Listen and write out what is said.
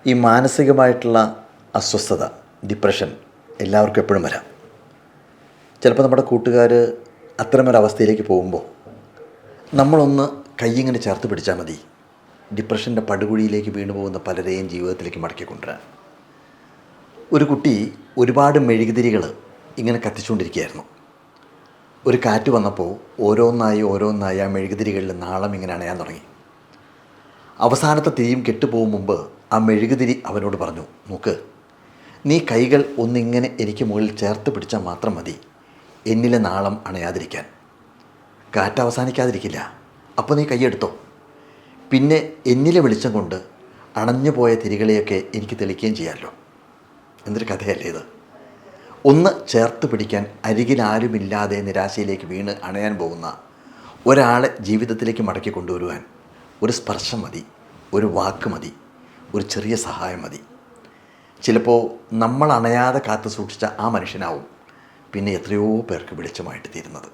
ഈ മാനസികമായിട്ടുള്ള അസ്വസ്ഥത, ഡിപ്രഷൻ എല്ലാവർക്കും എപ്പോഴും വരാം. ചിലപ്പോൾ നമ്മുടെ കൂട്ടുകാർ അത്തരമൊരവസ്ഥയിലേക്ക് പോകുമ്പോൾ നമ്മളൊന്ന് കൈയിങ്ങനെ ചേർത്ത് പിടിച്ചാൽ മതി ഡിപ്രഷൻ്റെ പടുകുഴിയിലേക്ക് വീണു പോകുന്ന പലരെയും ജീവിതത്തിലേക്ക് മടക്കി കൊണ്ടുവരാൻ. ഒരു കുട്ടി ഒരുപാട് മെഴുകുതിരികൾ ഇങ്ങനെ കത്തിച്ചുകൊണ്ടിരിക്കുകയായിരുന്നു. ഒരു കാറ്റ് വന്നപ്പോൾ ഓരോന്നായി ആ മെഴുകുതിരികളിൽ നാളം ഇങ്ങനെ അണയാൻ തുടങ്ങി. അവസാനത്തെ തിരിയും കെട്ടുപോകും മുമ്പ് ആ മെഴുകുതിരി അവനോട് പറഞ്ഞു, നോക്ക്, നീ കൈകൾ ഒന്നിങ്ങനെ എനിക്ക് മുകളിൽ ചേർത്ത് പിടിച്ചാൽ മാത്രം മതി എന്നിലെ നാളം അണയാതിരിക്കാൻ. കാറ്റ് അവസാനിക്കാതിരിക്കില്ല, അപ്പോൾ നീ കൈയെടുത്തോ. പിന്നെ എന്നിലെ വെളിച്ചം കൊണ്ട് അണഞ്ഞു പോയ തിരികളെയൊക്കെ എനിക്ക് തെളിക്കുകയും ചെയ്യാമല്ലോ. എന്തൊരു കഥയല്ലേ ഇത്. ഒന്ന് ചേർത്ത് പിടിക്കാൻ അരികിൽ ആരുമില്ലാതെ നിരാശയിലേക്ക് വീണ് അണയാൻ പോകുന്ന ഒരാളെ ജീവിതത്തിലേക്ക് മടക്കി കൊണ്ടുവരുവാൻ ഒരു സ്പർശം മതി, ഒരു വാക്ക് മതി, ഒരു ചെറിയ സഹായം മതി. ചിലപ്പോൾ നമ്മൾ അണയാതെ കാത്തു സൂക്ഷിച്ച ആ മനുഷ്യനാവും പിന്നെ എത്രയോ പേർക്ക് വെളിച്ചമായിട്ട് തീരുന്നത്.